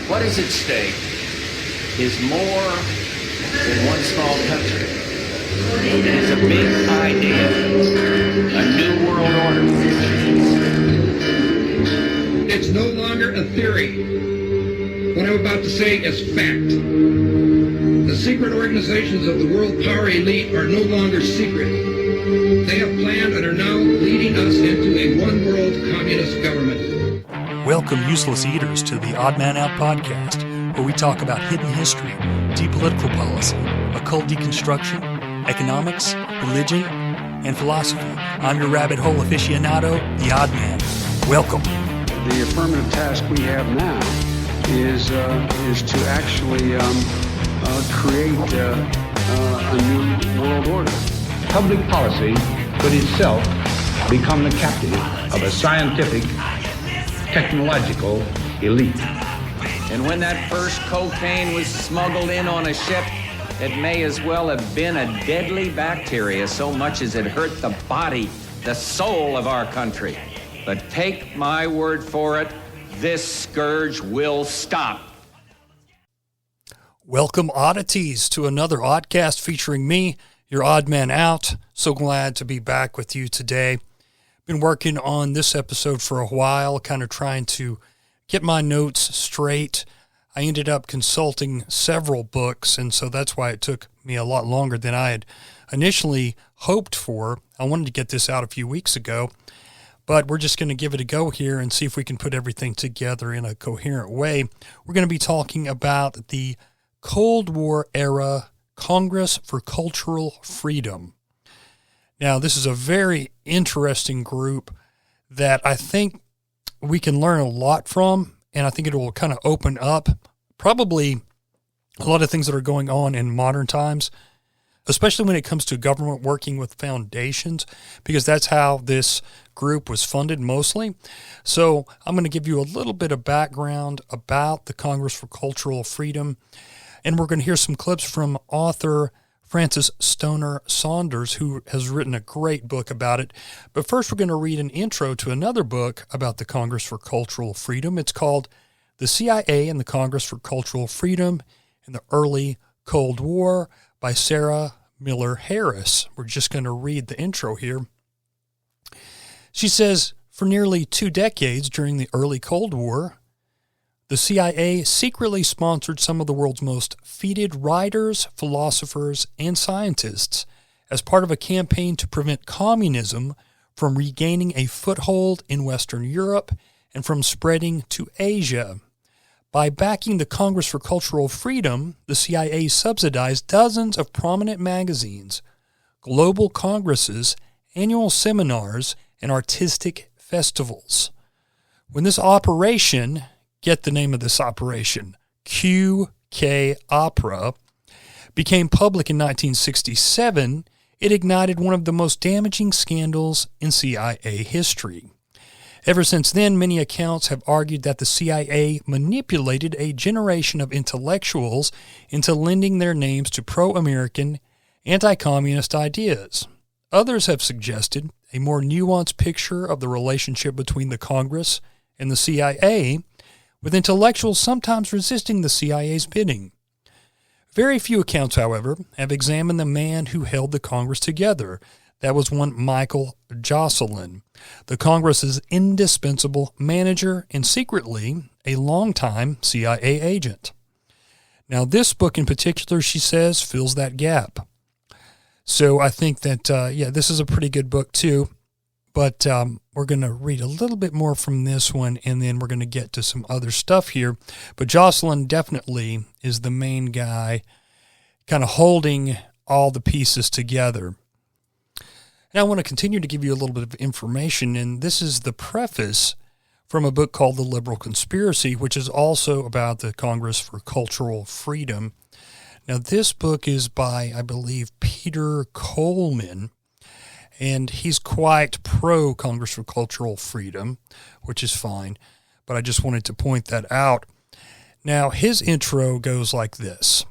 What is at stake is more than one small country. It is a big idea, a new world order. It's no longer a theory. What I'm about to say is fact. The secret organizations of the world power elite are no longer secret. They have planned and are now leading us into a one-world communist government. Welcome, useless eaters, to the Odd Man Out podcast, where we talk about hidden history, deep political policy, occult deconstruction, economics, religion, and philosophy. I'm your rabbit hole aficionado, the Odd Man. Welcome. The affirmative task we have now is to actually create a new world order. Public policy could itself become the captive of a scientific, technological elite. And when that first cocaine was smuggled in on a ship, it may as well have been a deadly bacteria so much as it hurt the body, the soul of our country. But take my word for it, this scourge will stop. Welcome, Oddities, to another Oddcast featuring me, your Odd Man Out. So glad to be back with you today. Been working on this episode for a while, kind of trying to get my notes straight. I ended up consulting several books, and so that's why it took me a lot longer than I had initially hoped for. I wanted to get this out a few weeks ago, but we're just going to give it a go here and see if we can put everything together in a coherent way. We're going to be talking about the Cold War era Congress for Cultural Freedom. Now, this is a very interesting group that I think we can learn a lot from, and I think it will kind of open up probably a lot of things that are going on in modern times, especially when it comes to government working with foundations, because that's how this group was funded mostly. So I'm going to give you a little bit of background about the Congress for Cultural Freedom, and we're going to hear some clips from author Frances Stoner Saunders, who has written a great book about it. But first, we're going to read an intro to another book about the Congress for Cultural Freedom. It's called The CIA and the Congress for Cultural Freedom in the Early Cold War by Sarah Miller Harris. We're just going to read the intro here. She says, for nearly 2 decades during the early Cold War, the CIA secretly sponsored some of the world's most feted writers, philosophers, and scientists as part of a campaign to prevent communism from regaining a foothold in Western Europe and from spreading to Asia. By backing the Congress for Cultural Freedom, the CIA subsidized dozens of prominent magazines, global congresses, annual seminars, and artistic festivals. When this operation, get the name of this operation, QK Opera, became public in 1967, it ignited one of the most damaging scandals in CIA history. Ever since then, many accounts have argued that the CIA manipulated a generation of intellectuals into lending their names to pro-American, anti-communist ideas. Others have suggested a more nuanced picture of the relationship between the Congress and the CIA, with intellectuals sometimes resisting the CIA's bidding. Very few accounts, however, have examined the man who held the Congress together. That was one Michael Jocelyn, the Congress's indispensable manager and secretly a longtime CIA agent. Now, this book in particular, she says, fills that gap. So I think that, this is a pretty good book too. But we're going to read a little bit more from this one, and then we're going to get to some other stuff here. But Jocelyn definitely is the main guy kind of holding all the pieces together. Now I want to continue to give you a little bit of information, and this is the preface from a book called The Liberal Conspiracy, which is also about the Congress for Cultural Freedom. Now this book is by, I believe, Peter Coleman, and he's quite pro-Congress for Cultural Freedom, which is fine, but I just wanted to point that out. Now, his intro goes like this.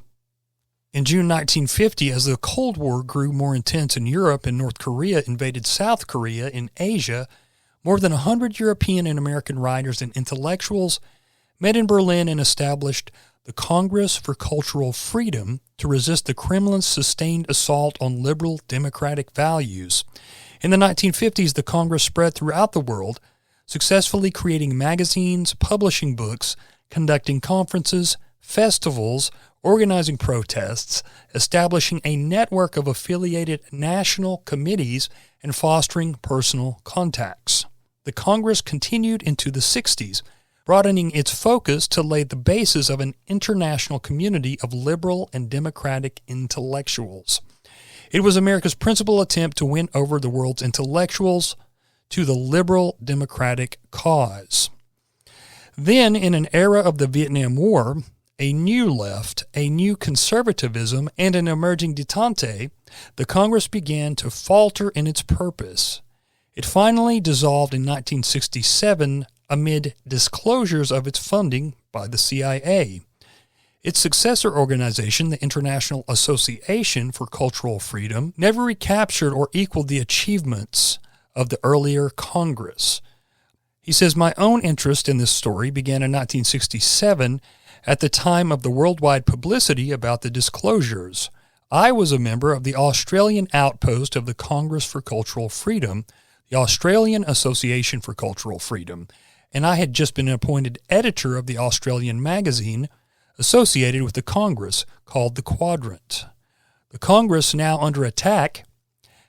In June 1950, as the Cold War grew more intense in Europe and North Korea invaded South Korea in Asia, more than 100 European and American writers and intellectuals met in Berlin and established the Congress for Cultural Freedom to resist the Kremlin's sustained assault on liberal democratic values. In the 1950s, the Congress spread throughout the world, successfully creating magazines, publishing books, conducting conferences, festivals, organizing protests, establishing a network of affiliated national committees, and fostering personal contacts. The Congress continued into the 60s, broadening its focus to lay the basis of an international community of liberal and democratic intellectuals. It was America's principal attempt to win over the world's intellectuals to the liberal democratic cause. Then, in an era of the Vietnam War, a new left, a new conservatism, and an emerging detente, the Congress began to falter in its purpose. It finally dissolved in 1967 amid disclosures of its funding by the CIA. Its successor organization, the International Association for Cultural Freedom, never recaptured or equaled the achievements of the earlier Congress. He says, my own interest in this story began in 1967 at the time of the worldwide publicity about the disclosures. I was a member of the Australian outpost of the Congress for Cultural Freedom, the Australian Association for Cultural Freedom, and I had just been appointed editor of the Australian magazine associated with the Congress called The Quadrant. The Congress, now under attack,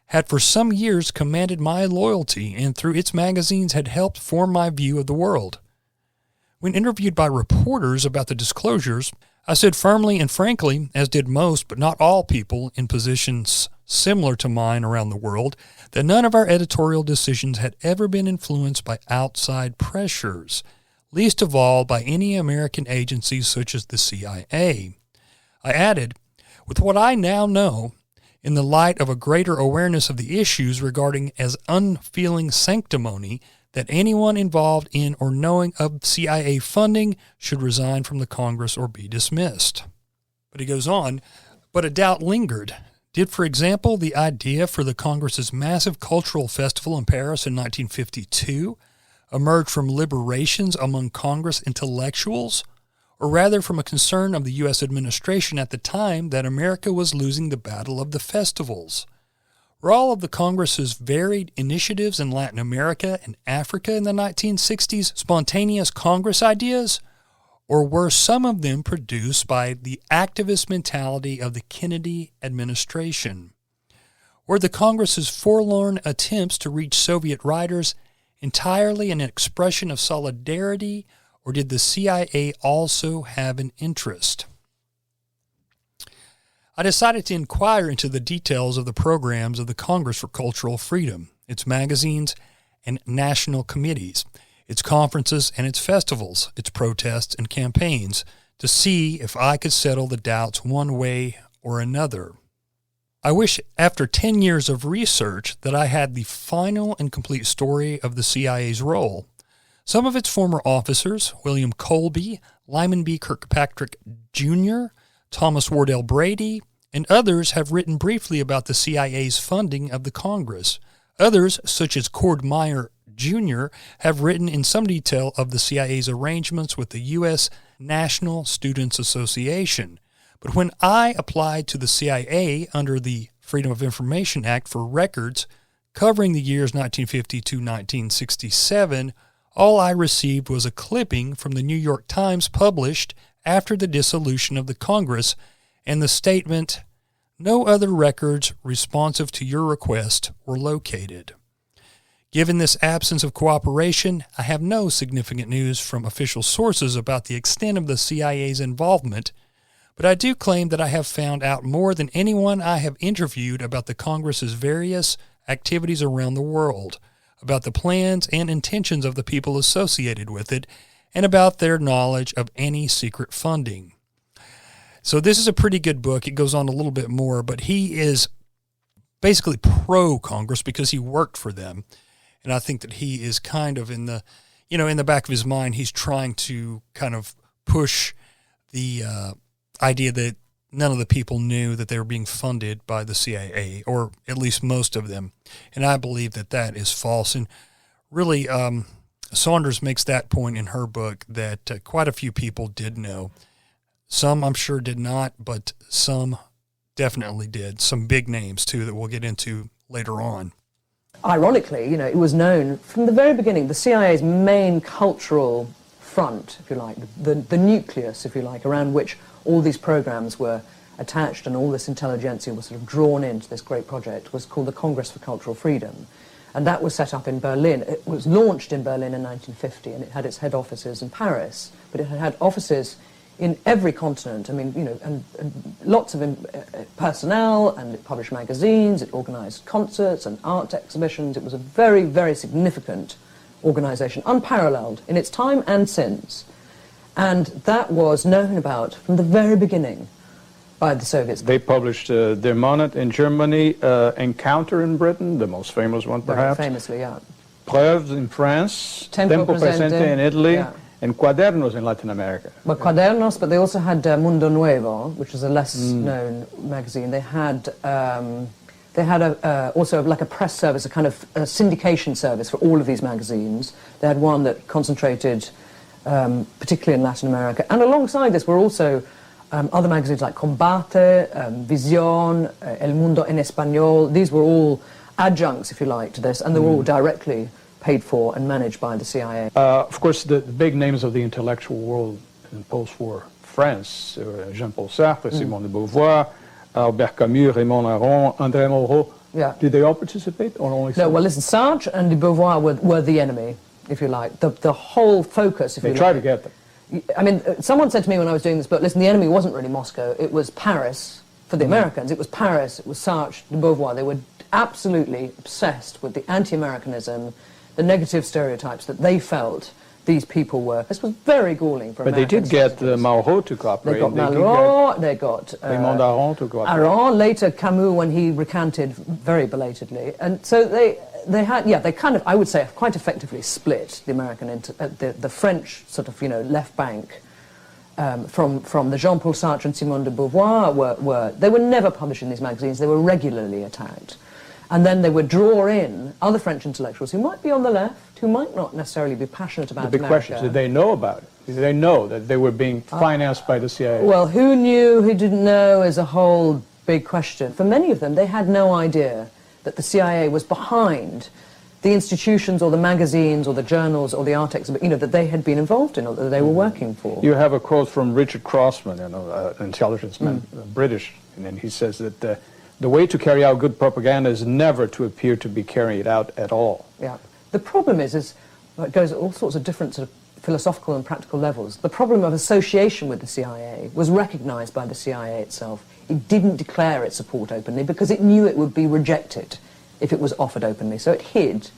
had for some years commanded my loyalty and through its magazines had helped form my view of the world. When interviewed by reporters about the disclosures, I said firmly and frankly, as did most but not all people in positions similar to mine around the world, that none of our editorial decisions had ever been influenced by outside pressures, least of all by any American agencies such as the CIA. I added, with what I now know, in the light of a greater awareness of the issues regarding as unfeeling sanctimony, that anyone involved in or knowing of CIA funding should resign from the Congress or be dismissed. But he goes on, but a doubt lingered. Did, for example, the idea for the Congress's massive cultural festival in Paris in 1952 emerge from liberations among Congress intellectuals, or rather from a concern of the U.S. administration at the time that America was losing the battle of the festivals? Were all of the Congress's varied initiatives in Latin America and Africa in the 1960s spontaneous Congress ideas, or were some of them produced by the activist mentality of the Kennedy administration? Were the Congress's forlorn attempts to reach Soviet writers entirely an expression of solidarity, or did the CIA also have an interest? I decided to inquire into the details of the programs of the Congress for Cultural Freedom, its magazines and national committees, its conferences and its festivals, its protests and campaigns, to see if I could settle the doubts one way or another. I wish after 10 years of research that I had the final and complete story of the CIA's role. Some of its former officers, William Colby, Lyman B. Kirkpatrick Jr., Thomas Wardell Brady, and others have written briefly about the CIA's funding of the Congress. Others, such as Cord Meyer Jr., have written in some detail of the CIA's arrangements with the U.S. National Students Association. But when I applied to the CIA under the Freedom of Information Act for records covering the years 1950 to 1967, all I received was a clipping from the New York Times published after the dissolution of the Congress and the statement, "No other records responsive to your request were located." Given this absence of cooperation, I have no significant news from official sources about the extent of the CIA's involvement, but I do claim that I have found out more than anyone I have interviewed about the Congress's various activities around the world, about the plans and intentions of the people associated with it, and about their knowledge of any secret funding. So this is a pretty good book. It goes on a little bit more, but he is basically pro-Congress because he worked for them. And I think that he is kind of in the, in the back of his mind, he's trying to kind of push the idea that none of the people knew that they were being funded by the CIA, or at least most of them. And I believe that that is false. And really, Saunders makes that point in her book that quite a few people did know. Some, I'm sure, did not, but some definitely did. Some big names, too, that we'll get into later on. Ironically, you know, it was known from the very beginning, the CIA's main cultural front, if you like, the nucleus, if you like, around which all these programs were attached and all this intelligentsia was sort of drawn into this great project, was called the Congress for Cultural Freedom. And that was set up in Berlin. It was launched in Berlin in 1950, and it had its head offices in Paris, but it had offices in every continent. I mean, you know, and lots of personnel, and it published magazines, it organized concerts and art exhibitions. It was a very, very significant organization, unparalleled in its time and since. And that was known about from the very beginning by the Soviets. They published Der Monat in Germany, Encounter in Britain, the most famous one perhaps. Very famously, yeah. Preuves in France, Tempo Presente in Italy, yeah. and Cuadernos in Latin America. Well, Cuadernos, but they also had Mundo Nuevo, which is a less-known magazine. They had also like a press service, a kind of a syndication service for all of these magazines. They had one that concentrated particularly in Latin America. And alongside this were also other magazines like Combate, Visión, El Mundo en Español. These were all adjuncts, if you like, to this, and they were all directly paid for and managed by the CIA. Of course, the big names of the intellectual world in post-war France, Jean-Paul Sartre, Simone de Beauvoir, Albert Camus, Raymond Aron, André Malraux. Yeah. Did they all participate or only some? No, well, listen, Sartre and de Beauvoir were the enemy, if you like. The whole focus, if you like. They tried to get them. I mean, someone said to me when I was doing this book, listen, the enemy wasn't really Moscow, it was Paris for the Americans. It was Paris, it was Sartre, de Beauvoir. They were absolutely obsessed with the anti-Americanism, the negative stereotypes that they felt these people were. This was very galling for Americans. But they did get Malraux to cooperate. They got Malraux, they got Raymond Aron to cooperate. Aron, later Camus when he recanted very belatedly. And so they had, yeah, they kind of, I would say, quite effectively split the American, the French sort of, you know, left bank from the Jean-Paul Sartre and Simone de Beauvoir they were never published in these magazines, they were regularly attacked. And then they would draw in other French intellectuals who might be on the left, who might not necessarily be passionate about The big question is, did they know about it? Did they know that they were being financed by the CIA? Well, who knew, who didn't know is a whole big question. For many of them, they had no idea that the CIA was behind the institutions or the magazines or the journals or the art exhibit, you know, that they had been involved in or that they were working for. You have a quote from Richard Crossman, you know, an intelligence man, British, and he says that the way to carry out good propaganda is never to appear to be carried out at all. Yeah. The problem is it goes at all sorts of different sort of philosophical and practical levels. The problem of association with the CIA was recognized by the CIA itself. It didn't declare its support openly because it knew it would be rejected if it was offered openly. So it hid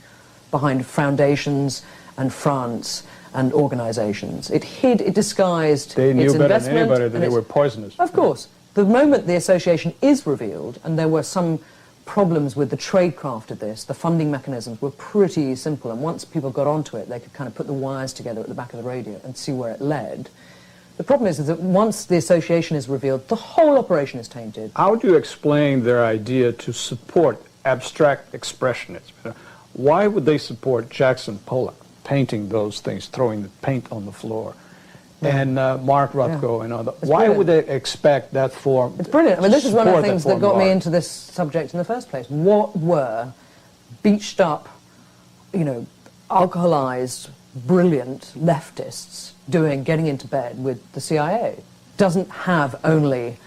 behind foundations and fronts and organizations. It hid, it disguised They knew its better investment. than anybody that they were poisonous. Of course. The moment the association is revealed, and there were some problems with the tradecraft of this, the funding mechanisms were pretty simple, and once people got onto it, they could kind of put the wires together at the back of the radio and see where it led. The problem is that once the association is revealed, the whole operation is tainted. How do you explain their idea to support abstract expressionism? Why would they support Jackson Pollock painting those things, throwing the paint on the floor? And Mark Rothko and other. Why would they expect that form? It's brilliant. I mean, this is one of the things that got me into this subject in the first place. What were beached up, you know, alcoholized, brilliant leftists doing, getting into bed with the CIA? Doesn't have only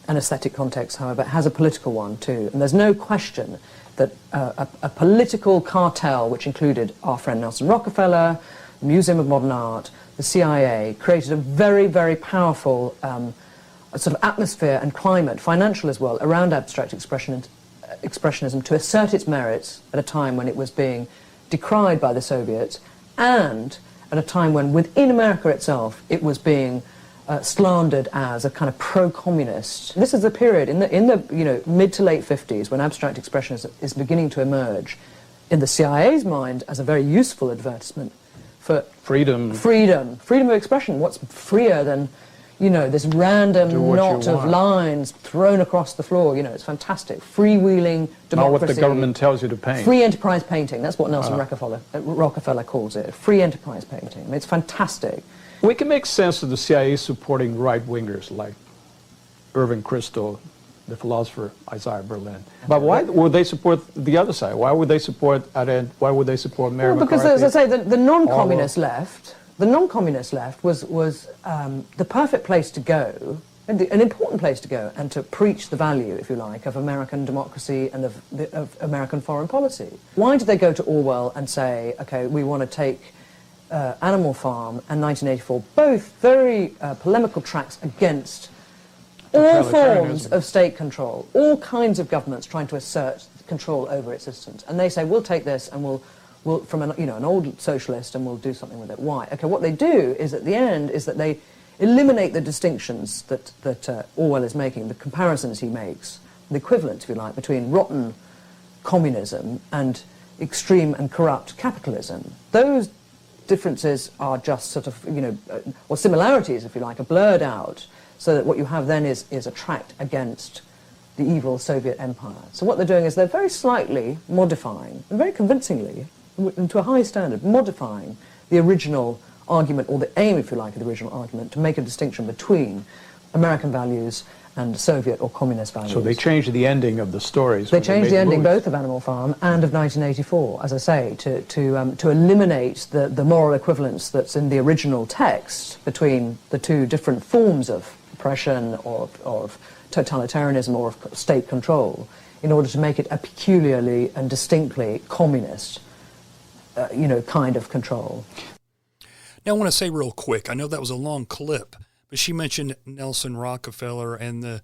an aesthetic context, however, it has a political one too. And there's no question that a political cartel, which included our friend Nelson Rockefeller, the Museum of Modern Art, the CIA, created a very, very powerful sort of atmosphere and climate, financial as well, around abstract expressionism to assert its merits at a time when it was being decried by the Soviets and at a time when within America itself it was being slandered as a kind of pro-communist. This is the period in the you know, mid to late 50s when abstract expressionism is beginning to emerge in the CIA's mind as a very useful advertisement for freedom of expression. What's freer than, this random Do what you knot of want. lines thrown across the floor. It's fantastic. Freewheeling democracy. Not what the government tells you to paint. Free enterprise painting. That's what Nelson Rockefeller calls it. Free enterprise painting. I mean, it's fantastic. We can make sense of the CIA supporting right-wingers like Irving Kristol, the philosopher Isaiah Berlin. But why would they support the other side? Why would they support Arendt? Why would they support Mary Because, McCarthy? as I say, the non-communist left, was the perfect place to go, and an important place to go, and to preach the value, if you like, of American democracy and of American foreign policy. Why did they go to Orwell and say, okay, we want to take Animal Farm and 1984, both very polemical tracks against all forms of state control, all kinds of governments trying to assert control over its systems. And they say, we'll take this and we'll from an old socialist, and we'll do something with it. Why? Okay, what they do is, at the end, is that they eliminate the distinctions that Orwell is making, the comparisons he makes, the equivalent, if you like, between rotten communism and extreme and corrupt capitalism. Those differences are just sort of, or similarities, if you like, are blurred out, so that what you have then is a tract against the evil Soviet empire. So what they're doing is they're very slightly modifying, and very convincingly, and to a high standard, modifying the original argument, or the aim, if you like, of the original argument, to make a distinction between American values and Soviet or communist values. So they changed the ending of the stories. They changed the ending both of Animal Farm and of 1984, as I say, to eliminate the moral equivalence that's in the original text between the two different forms of oppression or of totalitarianism or of state control, in order to make it a peculiarly and distinctly communist, kind of control. Now, I want to say real quick, I know that was a long clip, but she mentioned Nelson Rockefeller and the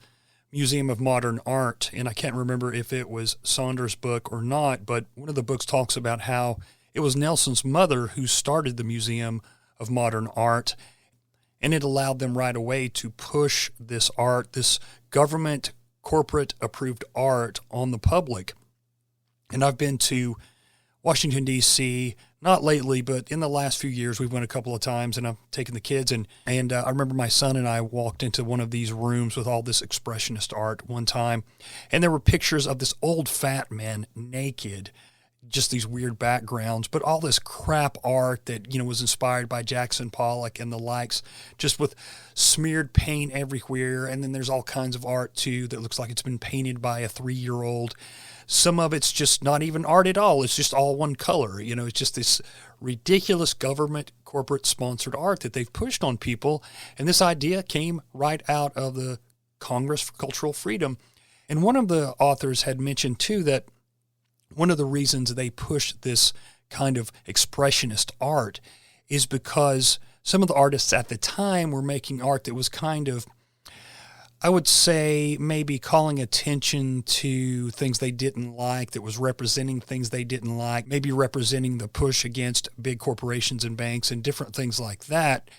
Museum of Modern Art, and I can't remember if it was Saunders' book or not, but one of the books talks about how it was Nelson's mother who started the Museum of Modern Art, and it allowed them right away to push this art, this government, corporate-approved art on the public. And I've been to Washington, D.C., not lately, but in the last few years, we've went a couple of times, and I've taken the kids, and I remember my son and I walked into one of these rooms with all this expressionist art one time, and there were pictures of this old fat man naked, just these weird backgrounds, but all this crap art that, was inspired by Jackson Pollock and the likes, just with smeared paint everywhere, and then there's all kinds of art, too, that looks like it's been painted by a 3-year-old. Some of it's just not even art at all. It's just all one color. It's just this ridiculous government, corporate-sponsored art that they've pushed on people. And this idea came right out of the Congress for Cultural Freedom. And one of the authors had mentioned, too, that one of the reasons they pushed this kind of expressionist art is because some of the artists at the time were making art that was kind of, I would say, maybe calling attention to things they didn't like, that was representing things they didn't like, maybe representing the push against big corporations and banks and different things like that.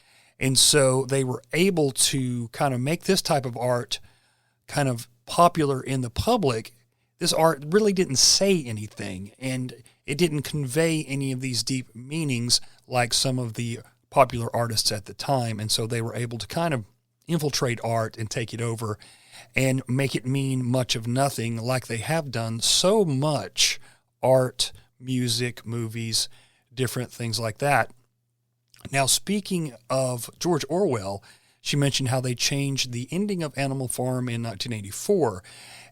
And so they were able to kind of make this type of art kind of popular in the public. This art really didn't say anything, and it didn't convey any of these deep meanings like some of the popular artists at the time. And so they were able to kind of infiltrate art and take it over and make it mean much of nothing, like they have done so much art, music, movies, different things like that. Now, speaking of George Orwell, she mentioned how they changed the ending of Animal Farm in 1984.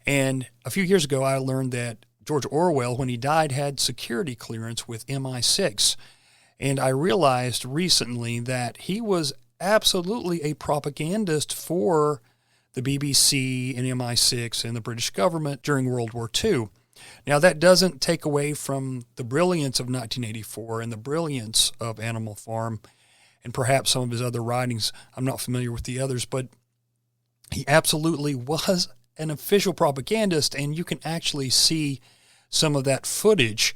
And a few years ago, I learned that George Orwell, when he died, had security clearance with MI6. And I realized recently that he was absolutely a propagandist for the BBC and MI6 and the British government during World War II. Now, that doesn't take away from the brilliance of 1984 and the brilliance of Animal Farm and perhaps some of his other writings. I'm not familiar with the others, but he absolutely was an official propagandist, and you can actually see some of that footage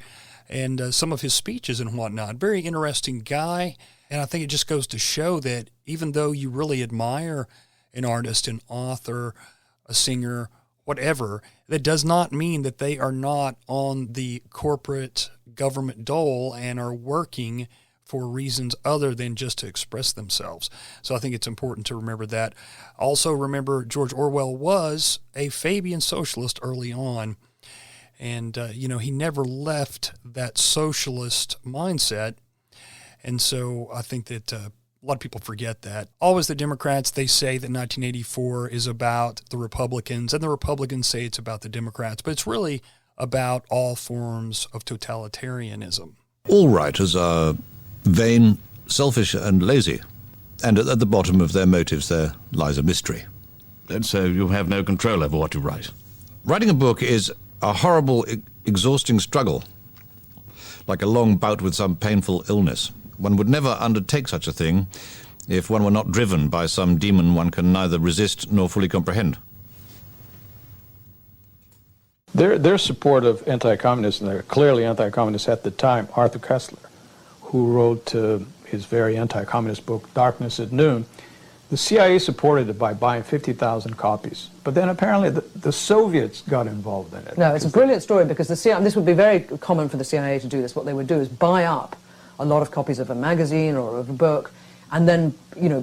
and some of his speeches and whatnot. Very interesting guy. And I think it just goes to show that even though you really admire an artist, an author, a singer, whatever, that does not mean that they are not on the corporate government dole and are working for reasons other than just to express themselves. So I think it's important to remember that. Also remember George Orwell was a Fabian socialist early on. And, he never left that socialist mindset. And so I think that a lot of people forget that. Always the Democrats, they say that 1984 is about the Republicans, and the Republicans say it's about the Democrats. But it's really about all forms of totalitarianism. All writers are vain, selfish, and lazy. And at the bottom of their motives there lies a mystery. And so you have no control over what you write? Writing a book is a horrible, exhausting struggle, like a long bout with some painful illness. One would never undertake such a thing if one were not driven by some demon one can neither resist nor fully comprehend. Their support of anti-communism, they're clearly anti-communists at the time, Arthur Koestler, who wrote his very anti-communist book, Darkness at Noon. The CIA supported it by buying 50,000 copies. But then apparently the Soviets got involved in it. No, it's a brilliant story because the CIA, this would be very common for the CIA to do this. What they would do is buy up a lot of copies of a magazine or of a book and then,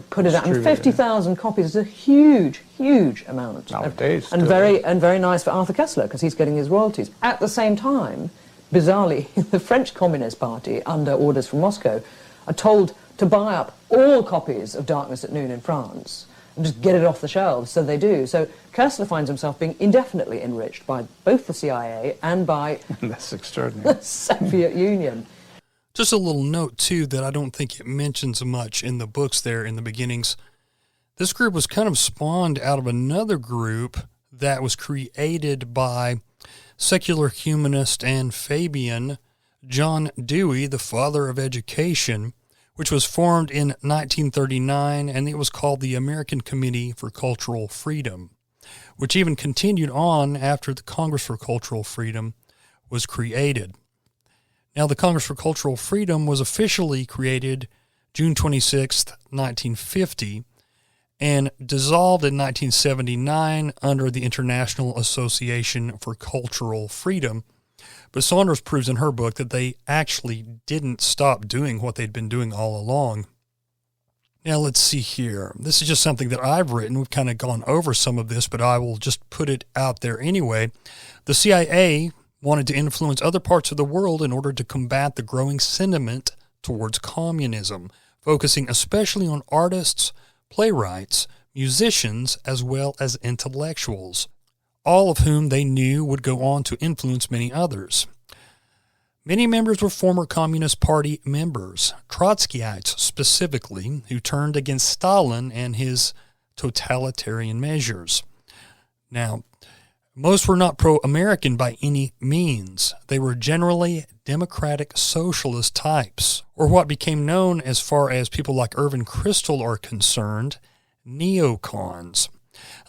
put it out. And 50,000 copies is a huge, huge amount. Nowadays. And very nice for Arthur Koestler because he's getting his royalties. At the same time, bizarrely, the French Communist Party, under orders from Moscow, are told to buy up all copies of Darkness at Noon in France and just get it off the shelves, so they do. So Koestler finds himself being indefinitely enriched by both the CIA and by That's extraordinary. the Soviet Union. Just a little note, too, that I don't think it mentions much in the books there in the beginnings. This group was kind of spawned out of another group that was created by secular humanist and Fabian John Dewey, the father of education, which was formed in 1939, and it was called the American Committee for Cultural Freedom, which even continued on after the Congress for Cultural Freedom was created. Now, the Congress for Cultural Freedom was officially created June 26, 1950, and dissolved in 1979 under the International Association for Cultural Freedom. But Saunders proves in her book that they actually didn't stop doing what they'd been doing all along. Now, let's see here. This is just something that I've written. We've kind of gone over some of this, but I will just put it out there anyway. The CIA wanted to influence other parts of the world in order to combat the growing sentiment towards communism, focusing especially on artists, playwrights, musicians, as well as intellectuals, all of whom they knew would go on to influence many others. Many members were former Communist Party members, Trotskyites specifically, who turned against Stalin and his totalitarian measures. Now, most were not pro-American by any means. They were generally democratic socialist types, or what became known as far as people like Irvin Kristol are concerned, neocons.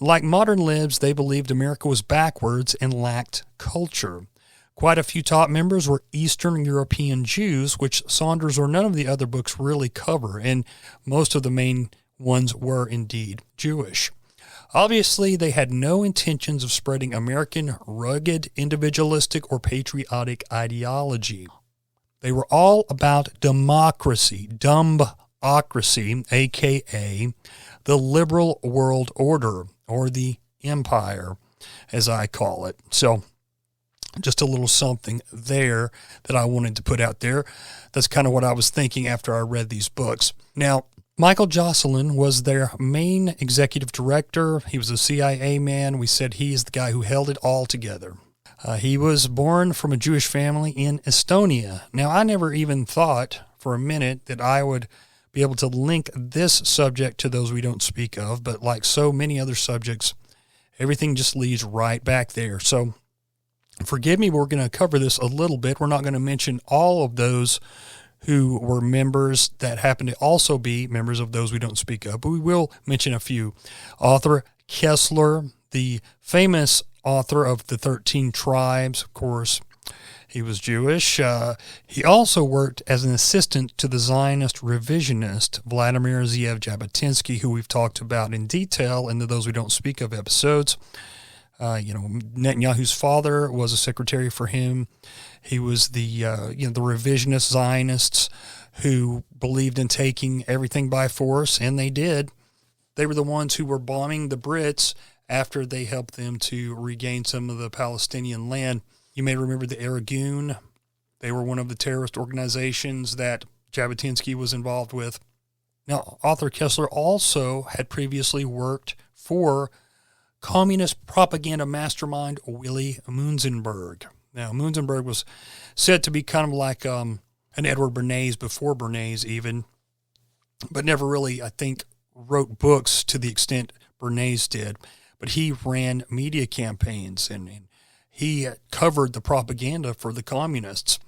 Like modern libs, they believed America was backwards and lacked culture. Quite a few top members were Eastern European Jews, which Saunders or none of the other books really cover, and most of the main ones were indeed Jewish. Obviously, they had no intentions of spreading American rugged, individualistic, or patriotic ideology. They were all about democracy, dumbocracy, a.k.a. the liberal world order, or the empire, as I call it. So, just a little something there that I wanted to put out there. That's kind of what I was thinking after I read these books. Now, Michael Jocelyn was their main executive director. He was a CIA man. We said he is the guy who held it all together. He was born from a Jewish family in Estonia. Now, I never even thought for a minute that I would be able to link this subject to those we don't speak of, but like so many other subjects, everything just leads right back there. So forgive me, we're going to cover this a little bit. We're not going to mention all of those who were members that happen to also be members of those we don't speak of, but we will mention a few. Arthur Koestler, the famous author of The 13 Tribes, of course, he was Jewish. He also worked as an assistant to the Zionist revisionist Vladimir Jabotinsky, who we've talked about in detail in the Those We Don't Speak Of episodes. Netanyahu's father was a secretary for him. He was the revisionist Zionists who believed in taking everything by force, and they did. They were the ones who were bombing the Brits after they helped them to regain some of the Palestinian land. You may remember the Irgun. They were one of the terrorist organizations that Jabotinsky was involved with. Now, Arthur Koestler also had previously worked for communist propaganda mastermind Willy Munzenberg. Now, Munzenberg was said to be kind of like an Edward Bernays before Bernays even, but never really, I think, wrote books to the extent Bernays did. But he ran media campaigns and he covered the propaganda for the communists,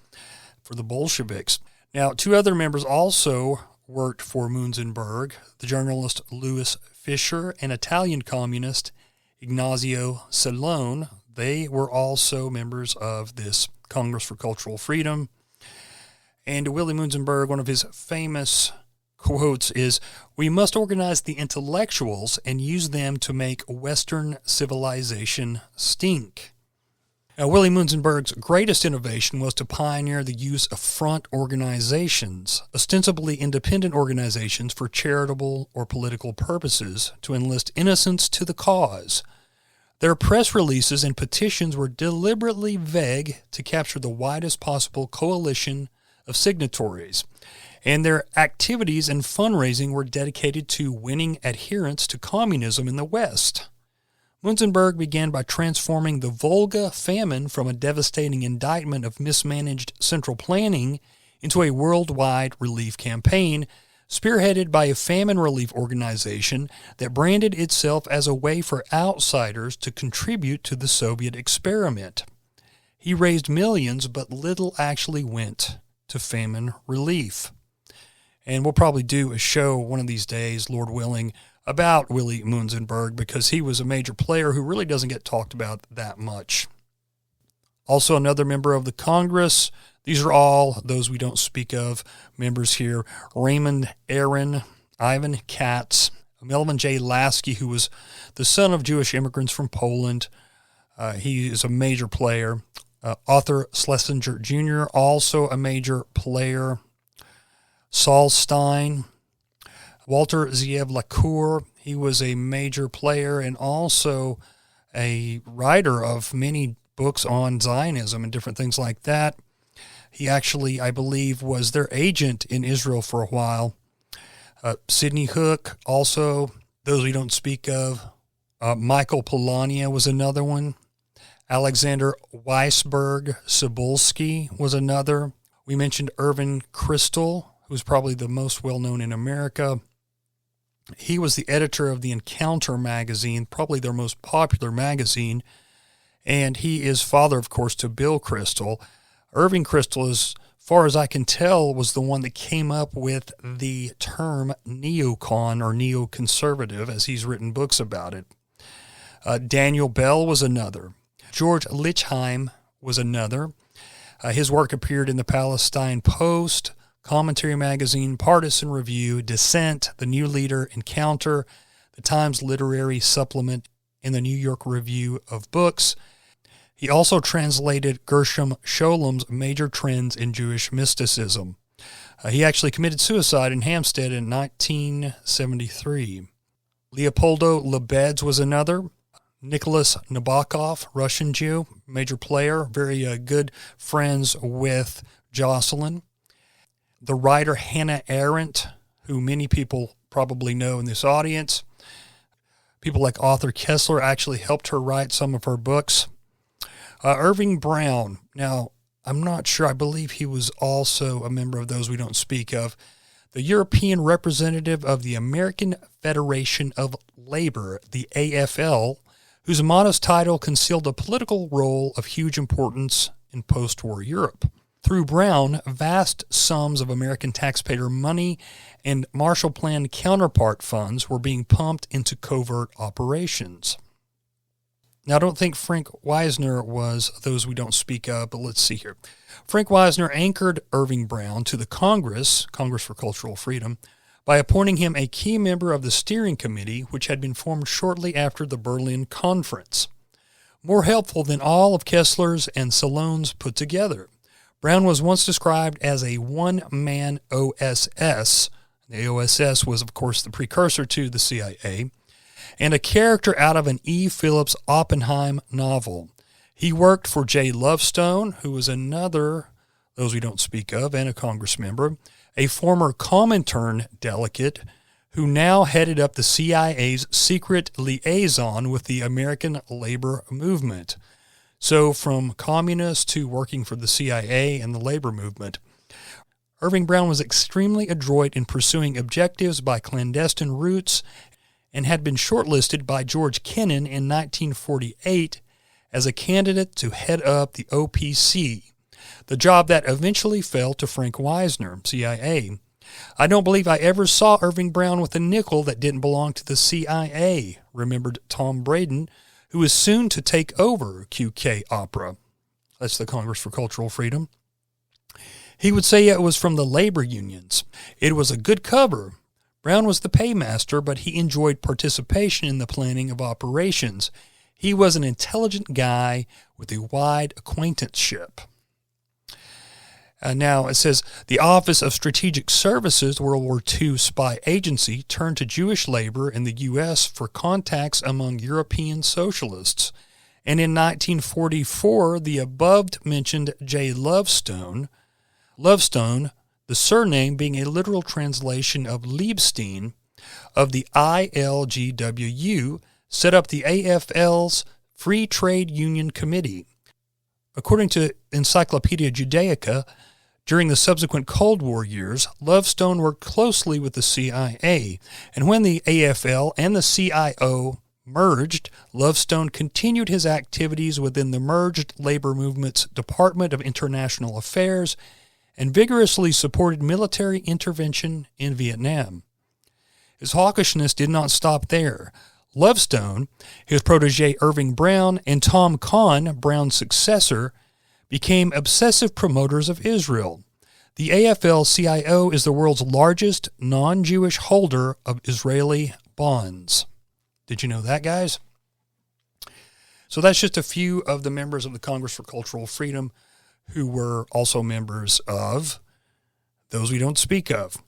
for the Bolsheviks. Now, two other members also worked for Munzenberg, the journalist Louis Fischer and Italian communist Ignazio Salone. They were also members of this Congress for Cultural Freedom. And Willy Munzenberg, one of his famous quotes is, "We must organize the intellectuals and use them to make Western civilization stink." Now, Willy Munzenberg's greatest innovation was to pioneer the use of front organizations, ostensibly independent organizations for charitable or political purposes, to enlist innocents to the cause. Their press releases and petitions were deliberately vague to capture the widest possible coalition of signatories, and their activities and fundraising were dedicated to winning adherents to communism in the West. Munzenberg began by transforming the Volga famine from a devastating indictment of mismanaged central planning into a worldwide relief campaign, spearheaded by a famine relief organization that branded itself as a way for outsiders to contribute to the Soviet experiment. He raised millions, but little actually went to famine relief. And we'll probably do a show one of these days, Lord willing, about Willy Munzenberg, because he was a major player who really doesn't get talked about that much. Also another member of the Congress, these are all those we don't speak of members here, Raymond Aron, Ivan Katz, Melvin J. Lasky, who was the son of Jewish immigrants from Poland. He is a major player. Arthur Schlesinger Jr., also a major player. Saul Stein, Walter Ziev Lacour, he was a major player and also a writer of many books on Zionism and different things like that. He actually, I believe, was their agent in Israel for a while. Sidney Hook, also, those we don't speak of. Michael Polanyi was another one. Alexander Weisberg Cebulski was another. We mentioned Irvin Kristol, who's probably the most well-known in America. He was the editor of the Encounter magazine, probably their most popular magazine, and he is father, of course, to Bill Kristol. Irving Kristol, as far as I can tell, was the one that came up with the term neocon or neoconservative, as he's written books about it. Daniel Bell was another. George Lichtheim was another. His work appeared in the Palestine Post, Commentary Magazine, Partisan Review, Dissent, The New Leader, Encounter, the Times Literary Supplement, and the New York Review of Books. He also translated Gershom Scholem's Major Trends in Jewish Mysticism. He actually committed suicide in Hampstead in 1973. Leopoldo Lebeds was another. Nicholas Nabokov, Russian Jew, major player, very good friends with Jocelyn. The writer Hannah Arendt, who many people probably know in this audience. People like Arthur Koestler actually helped her write some of her books. Irving Brown, now I'm not sure, I believe he was also a member of those we don't speak of. The European representative of the American Federation of Labor, the AFL, whose modest title concealed a political role of huge importance in post-war Europe. Through Brown, vast sums of American taxpayer money and Marshall Plan counterpart funds were being pumped into covert operations. Now, I don't think Frank Wisner was those we don't speak of, but let's see here. Frank Wisner anchored Irving Brown to the Congress for Cultural Freedom, by appointing him a key member of the steering committee, which had been formed shortly after the Berlin Conference. More helpful than all of Koestler's and Salone's put together, Brown was once described as a one-man OSS. The OSS was, of course, the precursor to the CIA, and a character out of an E. Phillips Oppenheim novel. He worked for J. Lovestone, who was another, those we don't speak of, and a Congress member, a former Comintern delegate who now headed up the CIA's secret liaison with the American labor movement. So from communist to working for the CIA and the labor movement. Irving Brown was extremely adroit in pursuing objectives by clandestine routes and had been shortlisted by George Kennan in 1948 as a candidate to head up the OPC, the job that eventually fell to Frank Wisner, CIA. I don't believe I ever saw Irving Brown with a nickel that didn't belong to the CIA, remembered Tom Braden, who is soon to take over QK Opera. That's the Congress for Cultural Freedom. He would say it was from the labor unions. It was a good cover. Brown was the paymaster, but he enjoyed participation in the planning of operations. He was an intelligent guy with a wide acquaintanceship. Now it says, the Office of Strategic Services, World War II spy agency, turned to Jewish labor in the U.S. for contacts among European socialists. And in 1944, the above-mentioned J. Lovestone, the surname being a literal translation of Liebstein, of the ILGWU, set up the AFL's Free Trade Union Committee. According to Encyclopedia Judaica, during the subsequent Cold War years, Lovestone worked closely with the CIA, and when the AFL and the CIO merged, Lovestone continued his activities within the merged labor movement's Department of International Affairs and vigorously supported military intervention in Vietnam. His hawkishness did not stop there. Lovestone, his protege Irving Brown, and Tom Kahn, Brown's successor, became obsessive promoters of Israel. The AFL-CIO is the world's largest non-Jewish holder of Israeli bonds. Did you know that, guys? So that's just a few of the members of the Congress for Cultural Freedom who were also members of those we don't speak of.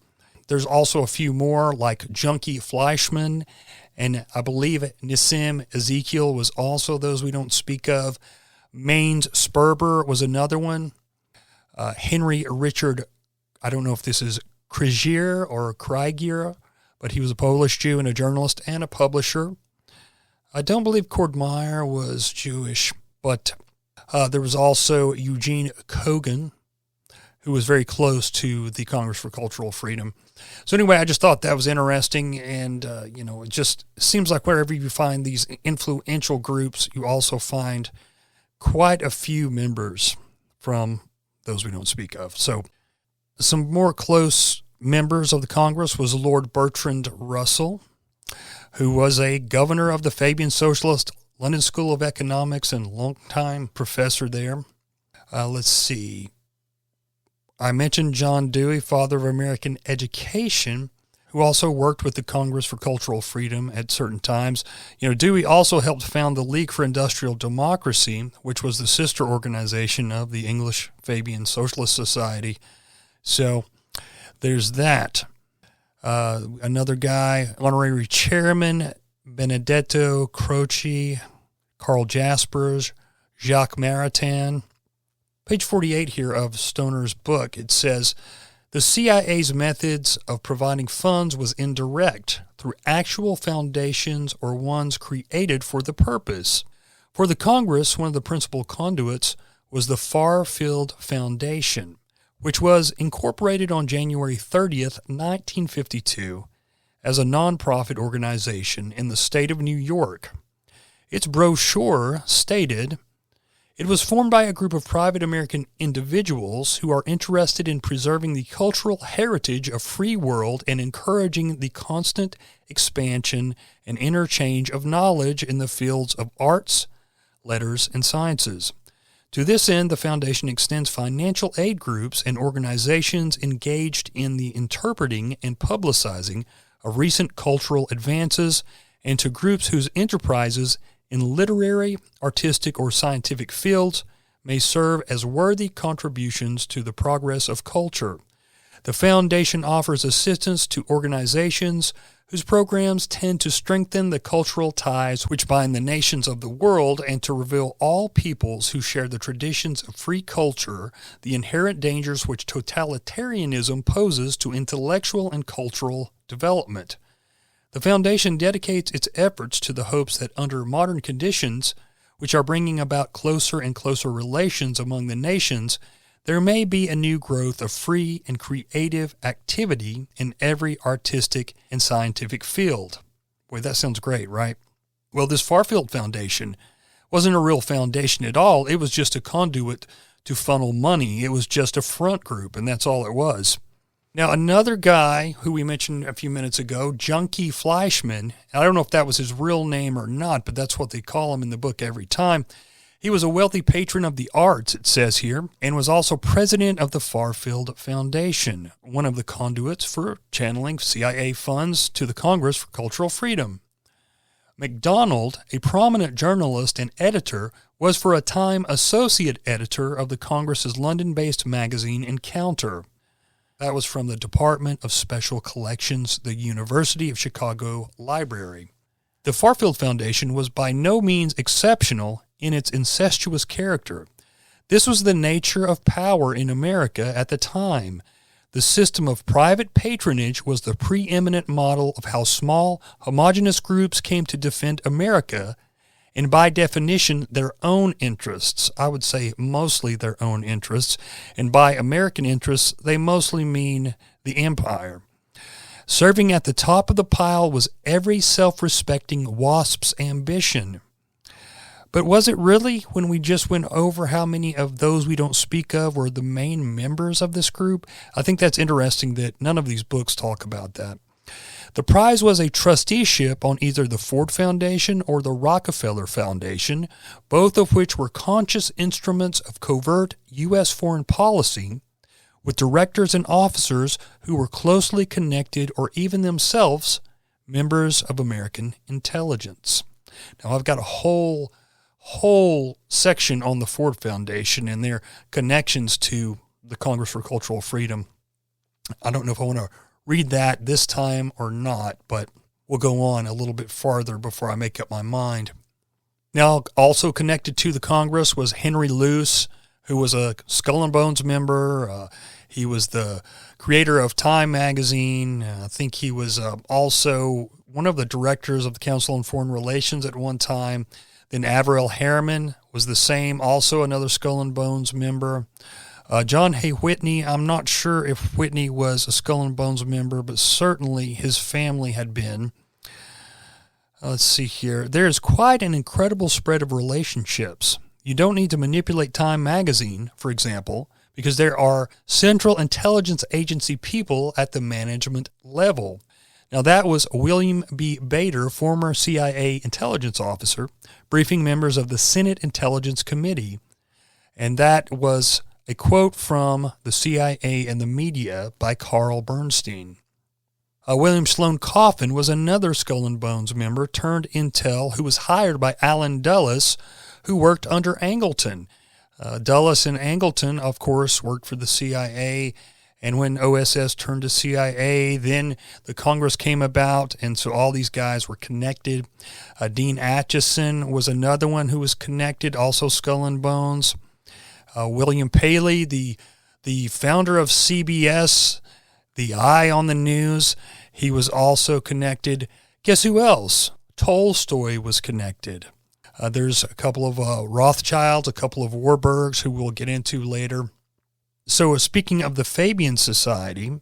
There's also a few more, like Junkie Fleischman, and I believe Nissim Ezekiel was also those we don't speak of. Mainz Sperber was another one. Henry Richard, I don't know if this is Kriegier or Kriegier, but he was a Polish Jew and a journalist and a publisher. I don't believe Cord Meyer was Jewish, but there was also Eugene Kogan, who was very close to the Congress for Cultural Freedom. So anyway, I just thought that was interesting, and, it just seems like wherever you find these influential groups, you also find quite a few members from those we don't speak of. So some more close members of the Congress was Lord Bertrand Russell, who was a governor of the Fabian Socialist London School of Economics and longtime professor there. Let's see. I mentioned John Dewey, father of American education, who also worked with the Congress for Cultural Freedom at certain times. Dewey also helped found the League for Industrial Democracy, which was the sister organization of the English Fabian Socialist Society. So there's that. Another guy, honorary chairman, Benedetto Croce, Carl Jaspers, Jacques Maritain. Page 48 here of Stoner's book, it says, the CIA's methods of providing funds was indirect, through actual foundations or ones created for the purpose. For the Congress, one of the principal conduits was the Farfield Foundation, which was incorporated on January 30th, 1952, as a nonprofit organization in the state of New York. Its brochure stated, it was formed by a group of private American individuals who are interested in preserving the cultural heritage of free world and encouraging the constant expansion and interchange of knowledge in the fields of arts, letters, and sciences. To this end, the Foundation extends financial aid groups and organizations engaged in the interpreting and publicizing of recent cultural advances, and to groups whose enterprises in literary, artistic, or scientific fields may serve as worthy contributions to the progress of culture. The Foundation offers assistance to organizations whose programs tend to strengthen the cultural ties which bind the nations of the world and to reveal all peoples who share the traditions of free culture the inherent dangers which totalitarianism poses to intellectual and cultural development. The Foundation dedicates its efforts to the hopes that under modern conditions, which are bringing about closer and closer relations among the nations, there may be a new growth of free and creative activity in every artistic and scientific field. Boy, that sounds great, right? Well, this Farfield Foundation wasn't a real foundation at all. It was just a conduit to funnel money. It was just a front group, and that's all it was. Now, another guy who we mentioned a few minutes ago, Junkie Fleischman, I don't know if that was his real name or not, but that's what they call him in the book every time. He was a wealthy patron of the arts, it says here, and was also president of the Farfield Foundation, one of the conduits for channeling CIA funds to the Congress for Cultural Freedom. MacDonald, a prominent journalist and editor, was for a time associate editor of the Congress's London-based magazine Encounter. That was from the Department of Special Collections, the University of Chicago Library. The Farfield Foundation was by no means exceptional in its incestuous character. This was the nature of power in America at the time. The system of private patronage was the preeminent model of how small, homogeneous groups came to defend America, and by definition, their own interests. I would say mostly their own interests, and by American interests, they mostly mean the empire. Serving at the top of the pile was every self-respecting wasp's ambition. But was it really, when we just went over how many of those we don't speak of were the main members of this group? I think that's interesting that none of these books talk about that. The prize was a trusteeship on either the Ford Foundation or the Rockefeller Foundation, both of which were conscious instruments of covert U.S. foreign policy, with directors and officers who were closely connected or even themselves members of American intelligence. Now, I've got a whole section on the Ford Foundation and their connections to the Congress for Cultural Freedom. I don't know if I want to read that this time or not, but we'll go on a little bit farther before I make up my mind. Now, also connected to the Congress was Henry Luce, who was a Skull and Bones member. He was the creator of Time magazine. I think he was also one of the directors of the Council on Foreign Relations at one time. Then Averell Harriman was the same, also another Skull and Bones member. John Hay Whitney, I'm not sure if Whitney was a Skull and Bones member, but certainly his family had been. Let's see here. There's quite an incredible spread of relationships. You don't need to manipulate Time magazine, for example, because there are Central Intelligence Agency people at the management level. Now, that was William B. Bader, former CIA intelligence officer, briefing members of the Senate Intelligence Committee. And that was a quote from the CIA and the media by Carl Bernstein. William Sloane Coffin was another Skull and Bones member turned intel who was hired by Allen Dulles, who worked under Angleton. Dulles and Angleton, of course, worked for the CIA, and when OSS turned to CIA, then the Congress came about, and so all these guys were connected. Dean Acheson was another one who was connected, also Skull and Bones. William Paley, the founder of CBS, the eye on the news, he was also connected. Guess who else? Tolstoy was connected. There's a couple of Rothschilds, a couple of Warburgs, who we'll get into later. So speaking of the Fabian Society,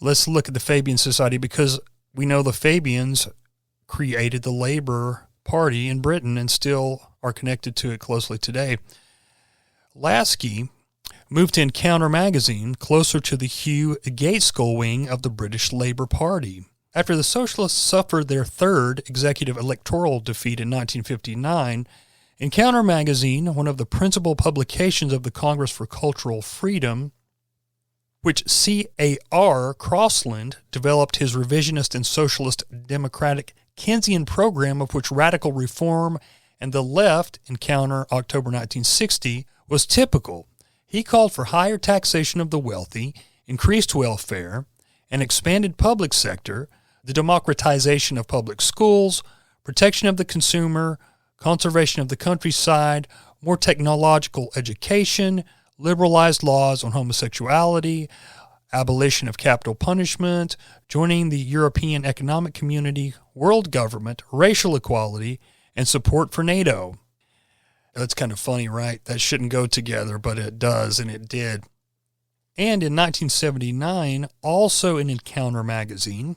let's look at the Fabian Society because we know the Fabians created the Labour Party in Britain and still are connected to it closely today. Lasky moved to Encounter magazine, closer to the Hugh Gaitskell wing of the British Labour Party. After the Socialists suffered their third executive electoral defeat in 1959, Encounter magazine, one of the principal publications of the Congress for Cultural Freedom, which C.A.R. Crossland developed his revisionist and socialist democratic Keynesian program of which radical reform and the left, Encounter October 1960, was typical. He called for higher taxation of the wealthy, increased welfare, an expanded public sector, the democratization of public schools, protection of the consumer, conservation of the countryside, more technological education, liberalized laws on homosexuality, abolition of capital punishment, joining the European Economic Community, world government, racial equality, and support for NATO. That's kind of funny, right? That shouldn't go together, but it does, and it did. And in 1979, also in Encounter magazine,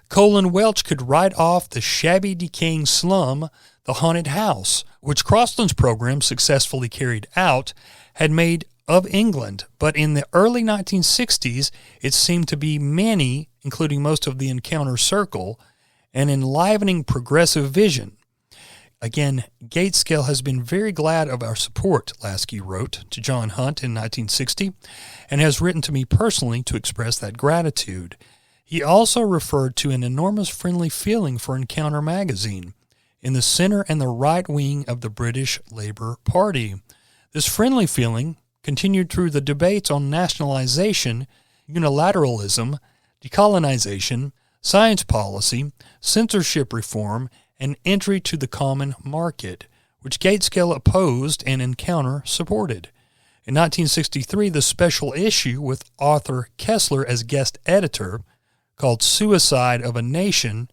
Colin Welch could write off the shabby, decaying slum, The Haunted House, which Crosland's program successfully carried out, had made of England, but in the early 1960s, it seemed to be many, including most of the Encounter circle, an enlivening progressive vision. Again, Gaitskell has been very glad of our support, Lasky wrote to John Hunt in 1960, and has written to me personally to express that gratitude. He also referred to an enormous friendly feeling for Encounter magazine in the center and the right wing of the British Labour Party. This friendly feeling continued through the debates on nationalization, unilateralism, decolonization, science policy, censorship reform, and entry to the common market, which Gaitskell opposed and Encounter supported. In 1963, the special issue with Arthur Koestler as guest editor, called Suicide of a Nation,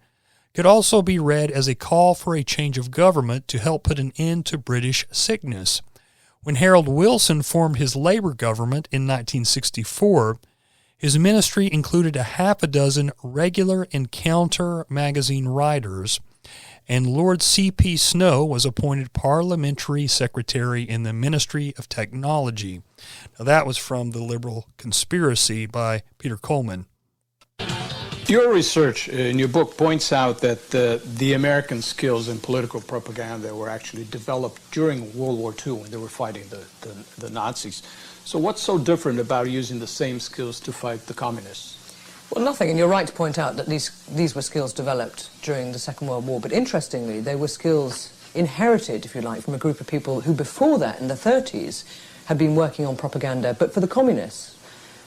could also be read as a call for a change of government to help put an end to British sickness. When Harold Wilson formed his Labour government in 1964, his ministry included a half a dozen regular Encounter magazine writers, and Lord C.P. Snow was appointed Parliamentary Secretary in the Ministry of Technology. Now that was from The Liberal Conspiracy by Peter Coleman. Your research in your book points out that the American skills in political propaganda were actually developed during World War II when they were fighting the Nazis. So what's so different about using the same skills to fight the communists? Well, nothing, and you're right to point out that these were skills developed during the Second World War, but interestingly, they were skills inherited, if you like, from a group of people who before that, in the 30s, had been working on propaganda, but for the communists.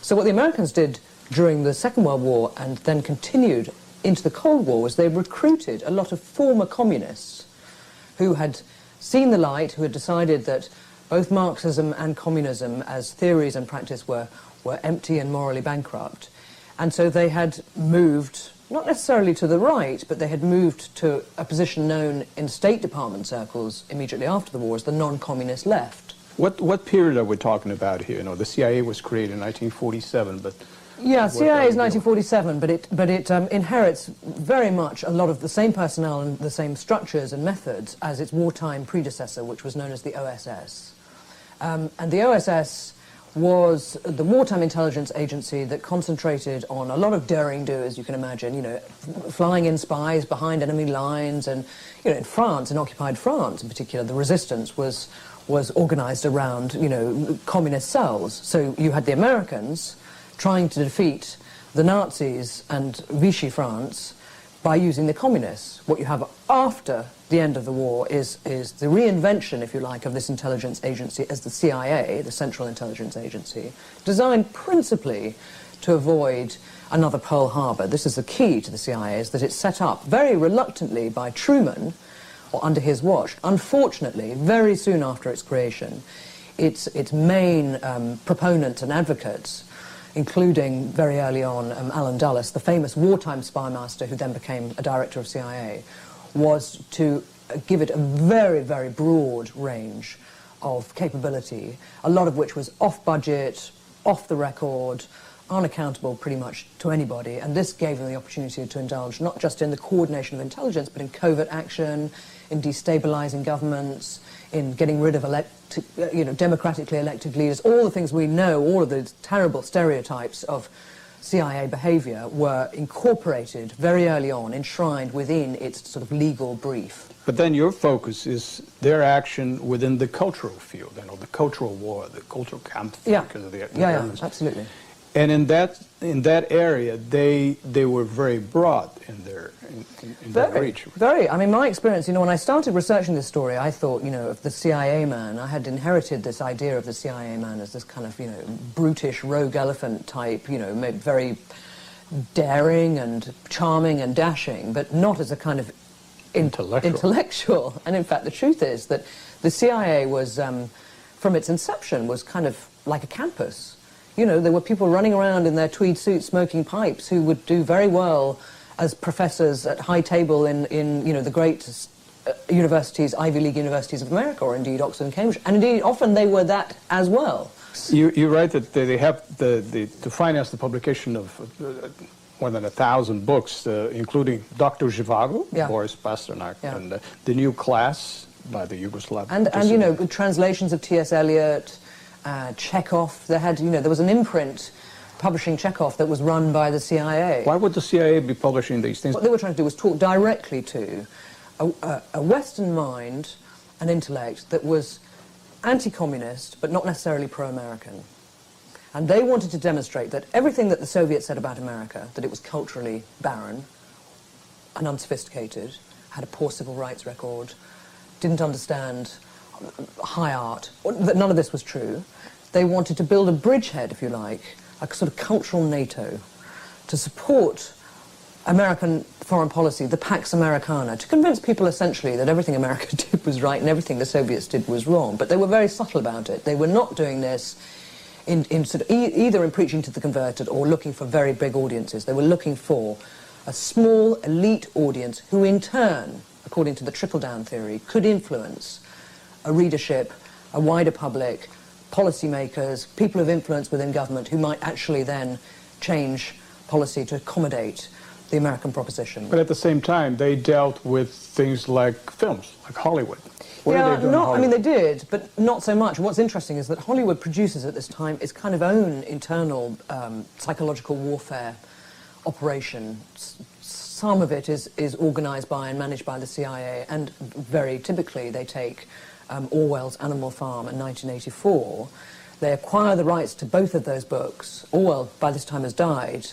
So what the Americans did during the Second World War and then continued into the Cold War was they recruited a lot of former communists who had seen the light, who had decided that both Marxism and communism as theories and practice were empty and morally bankrupt. And so they had moved, not necessarily to the right, but they had moved to a position known in State Department circles immediately after the war as the non-communist left. What period are we talking about here? You know, the CIA was created in 1947, but... Yeah, CIA is 1947, but it inherits very much a lot of the same personnel and the same structures and methods as its wartime predecessor, which was known as the OSS. And the OSS was the wartime intelligence agency that concentrated on a lot of daring do, as you can imagine, you know, flying in spies behind enemy lines, and, you know, in France, in occupied France in particular, the resistance was organized around, you know, communist cells. So you had the Americans trying to defeat the Nazis and Vichy France by using the communists. What you have after the end of the war is the reinvention, if you like, of this intelligence agency as the CIA, the Central Intelligence Agency, designed principally to avoid another Pearl Harbor. This is the key to the CIA, is that it's set up very reluctantly by Truman, or under his watch. Unfortunately, very soon after its creation, its main proponents and advocates, including very early on Alan Dulles, the famous wartime spy master who then became a director of CIA, was to give it a very, very broad range of capability, a lot of which was off budget, off the record, unaccountable pretty much to anybody, and this gave them the opportunity to indulge not just in the coordination of intelligence, but in covert action, in destabilizing governments, in getting rid of democratically elected leaders. All the things we know, all of the terrible stereotypes of CIA behavior were incorporated very early on, enshrined within its sort of legal brief. But then your focus is their action within the cultural field, you know, the cultural war, the cultural camp. Yeah, absolutely. And in that area, they were very broad in their reach. Very. I mean, my experience, when I started researching this story, I thought, of the CIA man. I had inherited this idea of the CIA man as this kind of, brutish rogue elephant type, very daring and charming and dashing, but not as a kind of intellectual. And in fact, the truth is that the CIA was, from its inception, was kind of like a campus. There were people running around in their tweed suits smoking pipes who would do very well as professors at high table in the great universities, Ivy League universities of America, or indeed Oxford and Cambridge. And indeed, often they were that as well. You write that they have to finance the publication of more than 1,000 books, including Dr. Zhivago, Boris Pasternak, and The New Class by the Yugoslav. And translations of T.S. Eliot, Chekhov. There was an imprint publishing Chekhov that was run by the CIA. Why would the CIA be publishing these things? What they were trying to do was talk directly to a Western mind, an intellect that was anti-communist, but not necessarily pro-American. And they wanted to demonstrate that everything that the Soviets said about America, that it was culturally barren and unsophisticated, had a poor civil rights record, didn't understand high art, that none of this was true. They wanted to build a bridgehead, if you like, a sort of cultural NATO, to support American foreign policy, the Pax Americana, to convince people essentially that everything America did was right and everything the Soviets did was wrong. But they were very subtle about it. They were not doing this in sort of either in preaching to the converted or looking for very big audiences. They were looking for a small elite audience who in turn, according to the trickle-down theory, could influence a readership, a wider public, policymakers, people of influence within government who might actually then change policy to accommodate the American proposition. But at the same time, they dealt with things like films, like Hollywood. What yeah, are they doing in Hollywood? I mean, they did, but not so much. What's interesting is that Hollywood produces at this time its kind of own internal psychological warfare operation. Some of it is organised by and managed by the CIA, and very typically they take Orwell's Animal Farm in 1984. They acquire the rights to both of those books. Orwell, by this time, has died,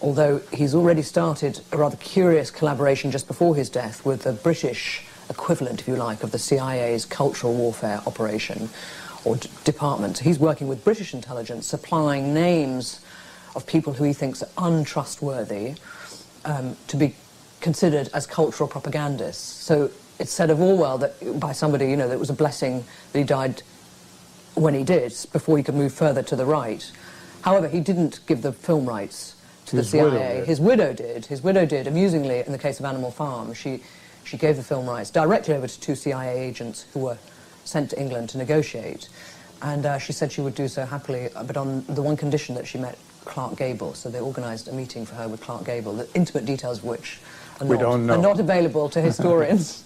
although he's already started a rather curious collaboration just before his death with the British equivalent, if you like, of the CIA's cultural warfare operation, or department. He's working with British intelligence, supplying names of people who he thinks are untrustworthy to be considered as cultural propagandists. So it's said of Orwell that by somebody, that it was a blessing that he died when he did, before he could move further to the right. However, he didn't give the film rights to the CIA. His widow did. His widow did. Amusingly, in the case of Animal Farm, she gave the film rights directly over to 2 CIA agents who were sent to England to negotiate. And she said she would do so happily, but on the one condition that she met Clark Gable. So they organised a meeting for her with Clark Gable, the intimate details of which are not available to historians.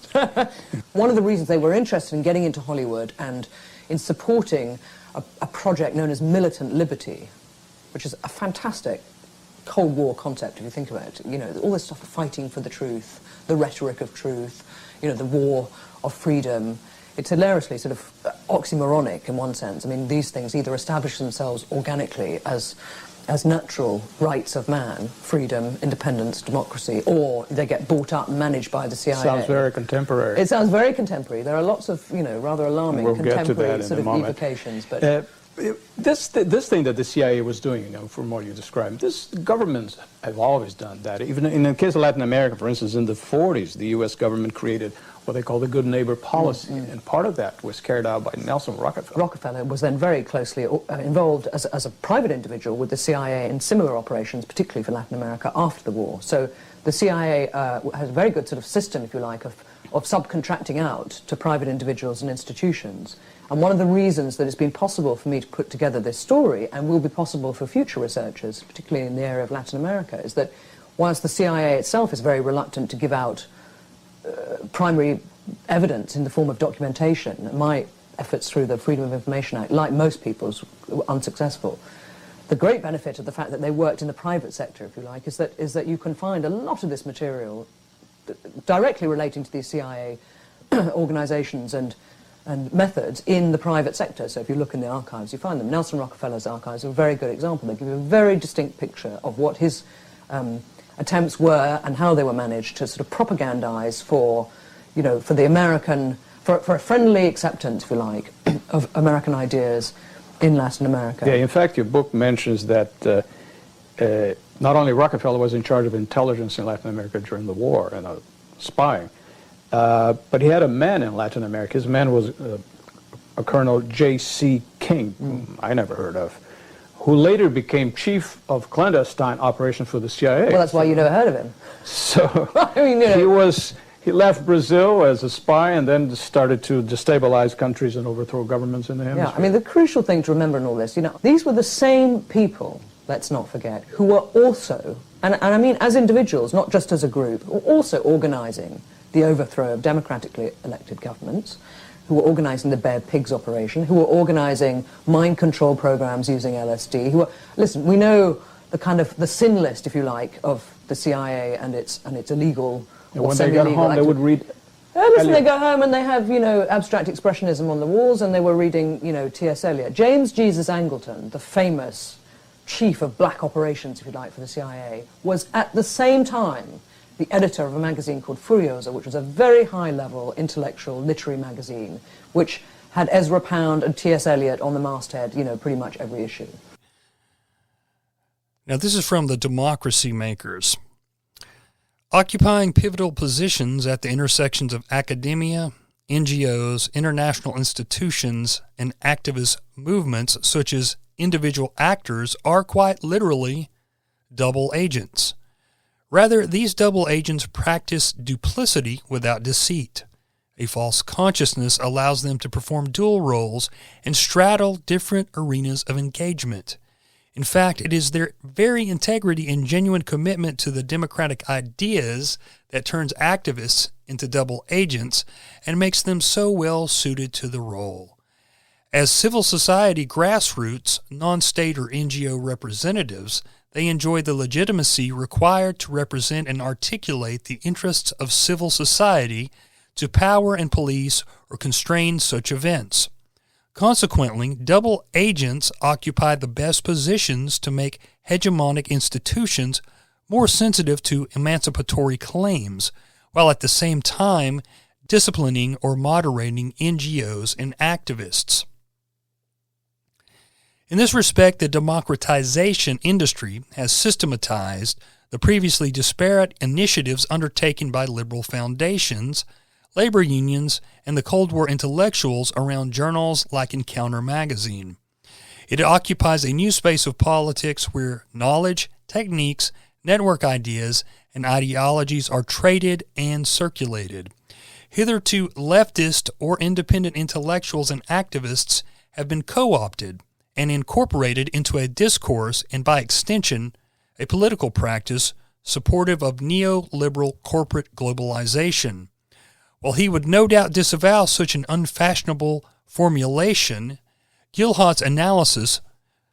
One of the reasons they were interested in getting into Hollywood and in supporting a project known as militant liberty, which is a fantastic Cold War concept, if you think about it. All this stuff of fighting for the truth, the rhetoric of truth, the war of freedom. It's hilariously sort of oxymoronic in one sense. I mean, these things either establish themselves organically as natural rights of man, freedom, independence, democracy, or they get bought up and managed by the CIA. Sounds very contemporary. It sounds very contemporary. There are lots of, rather alarming contemporary sort of evocations. But this thing that the CIA was doing, from what you described, governments have always done that. Even in the case of Latin America, for instance, in the 40s, the U.S. government created what they call the good neighbor policy, and part of that was carried out by Nelson Rockefeller. Rockefeller was then very closely involved as a private individual with the CIA in similar operations, particularly for Latin America after the war. So the CIA has a very good sort of system, if you like, of subcontracting out to private individuals and institutions. And one of the reasons that it's been possible for me to put together this story, and will be possible for future researchers, particularly in the area of Latin America, is that whilst the CIA itself is very reluctant to give out primary evidence in the form of documentation, my efforts through the Freedom of Information Act, like most people's, were unsuccessful. The great benefit of the fact that they worked in the private sector, if you like, is that you can find a lot of this material directly relating to these CIA organizations and and methods in the private sector. So if you look in the archives, you find them. Nelson Rockefeller's archives are a very good example. They give you a very distinct picture of what his attempts were and how they were managed to sort of propagandize for, you know, for the American, for a friendly acceptance, if you like, of American ideas in Latin America. Yeah, in fact, your book mentions that not only Rockefeller was in charge of intelligence in Latin America during the war and spying, but he had a man in Latin America. His man was a Colonel J.C. King, whom I never heard of, who later became chief of clandestine operations for the CIA. Well, that's why you never heard of him. So I mean, you know, he left Brazil as a spy and then started to destabilize countries and overthrow governments in the hemisphere. yeah, I mean, the crucial thing to remember in all this, you know, these were the same people, let's not forget, who were also, and I mean as individuals, not just as a group, were also organizing the overthrow of democratically elected governments, who were organizing the Bear Pigs operation, who were organizing mind control programs using LSD, who were, listen, we know the kind of the sin list, if you like, of the CIA and its illegal and or when they got home, they would read... listen, they go home and they have, you know, abstract expressionism on the walls, and they were reading, you know, T.S. Eliot. James Jesus Angleton, the famous chief of black operations, if you like, for the CIA, was at the same time the editor of a magazine called Furiosa, which was a very high-level intellectual literary magazine, which had Ezra Pound and T.S. Eliot on the masthead, you know, pretty much every issue. Now, this is from the Democracy Makers. Occupying pivotal positions at the intersections of academia, NGOs, international institutions, and activist movements such as individual actors are quite literally double agents. Rather, these double agents practice duplicity without deceit. A false consciousness allows them to perform dual roles and straddle different arenas of engagement. In fact, it is their very integrity and genuine commitment to the democratic ideas that turns activists into double agents and makes them so well suited to the role. As civil society grassroots, non-state or NGO representatives, they enjoy the legitimacy required to represent and articulate the interests of civil society to power and police or constrain such events. Consequently, double agents occupy the best positions to make hegemonic institutions more sensitive to emancipatory claims, while at the same time disciplining or moderating NGOs and activists. In this respect, the democratization industry has systematized the previously disparate initiatives undertaken by liberal foundations, labor unions, and the Cold War intellectuals around journals like Encounter magazine. It occupies a new space of politics where knowledge, techniques, network ideas, and ideologies are traded and circulated. Hitherto leftist or independent intellectuals and activists have been co-opted and incorporated into a discourse and, by extension, a political practice supportive of neoliberal corporate globalization. While he would no doubt disavow such an unfashionable formulation, Gilhart's analysis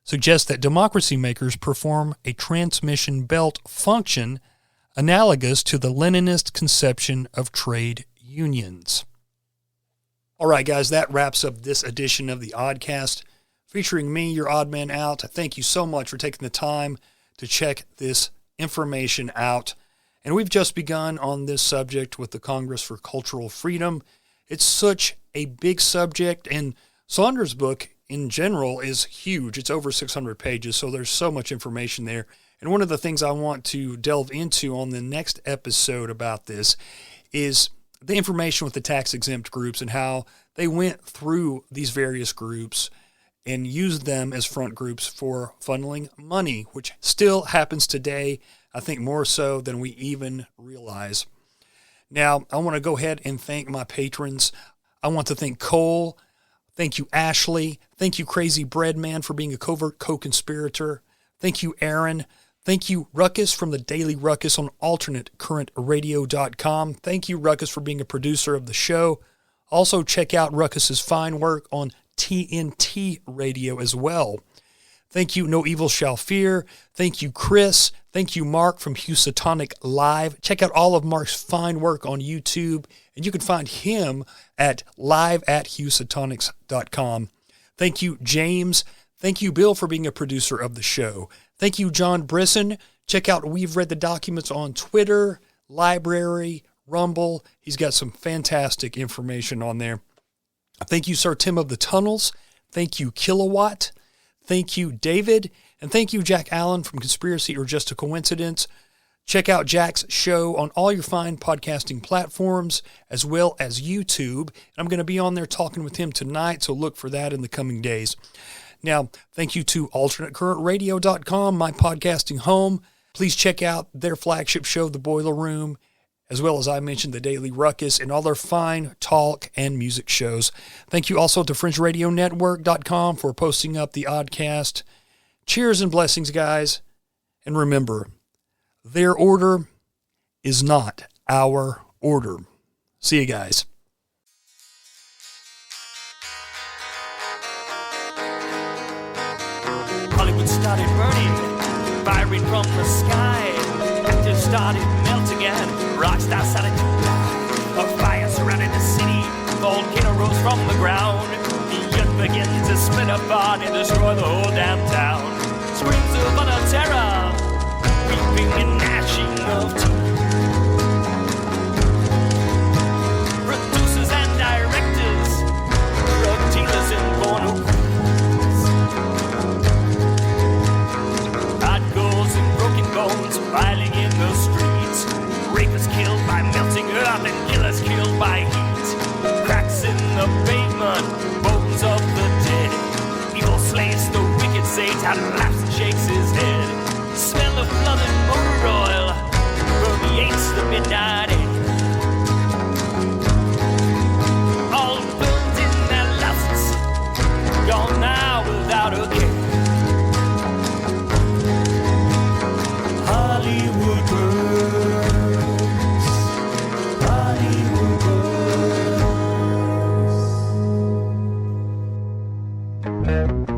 suggests that democracy makers perform a transmission belt function analogous to the Leninist conception of trade unions. All right, guys, that wraps up this edition of the Oddcast, featuring me, your odd man out. Thank you so much for taking the time to check this information out. And we've just begun on this subject with the Congress for Cultural Freedom. It's such a big subject, and Saunders' book in general is huge. It's over 600 pages, so there's so much information there. And one of the things I want to delve into on the next episode about this is the information with the tax-exempt groups and how they went through these various groups and used them as front groups for funneling money, which still happens today, I think more so than we even realize. Now, I want to go ahead and thank my patrons. I want to thank Cole. Thank you, Ashley. Thank you, Crazy Bread Man, for being a covert co-conspirator. Thank you, Aaron. Thank you, Ruckus from the Daily Ruckus on alternatecurrentradio.com. Thank you, Ruckus, for being a producer of the show. Also, check out Ruckus's fine work on TNT Radio as well. Thank you, No Evil Shall Fear. Thank you, Chris. Thank you, Mark from Housatonic Live. Check out all of Mark's fine work on YouTube, and you can find him at live@housatonics.com. Thank you, James. Thank you, Bill, for being a producer of the show. Thank you, John Brisson. Check out We've Read the Documents on Twitter, Library, Rumble. He's got some fantastic information on there. Thank you, Sir Tim of the Tunnels. Thank you, Kilowatt. Thank you, David. And thank you, Jack Allen from Conspiracy or Just a Coincidence. Check out Jack's show on all your fine podcasting platforms, as well as YouTube. And I'm going to be on there talking with him tonight, so look for that in the coming days. Now, thank you to alternatecurrentradio.com, my podcasting home. Please check out their flagship show, The Boiler Room, as well as I mentioned, The Daily Ruckus, and all their fine talk and music shows. Thank you also to FrenchRadioNetwork.com for posting up the Oddcast. Cheers and blessings, guys. And remember, their order is not our order. See you guys. Hollywood started burning, firing from the sky. Actors started melting and rock stars started to fly. A fire surrounded the city, volcano rose from the ground. The earth began to split apart and destroy the whole damn town. Screams of utter terror, weeping and gnashing of teeth. Producers and directors, drug dealers and porno queens. Hot goals and broken bones piling in the streets. Rapists killed by melting earth and killers killed by heat. Cracks in the pavement, bones of the dead. Evil slays the wicked Satan, laughs and shakes his head. Smell of blood and motor oil permeates the midnight air. All burned in their lusts, gone now without a care. Hollywood burns, Hollywood burns.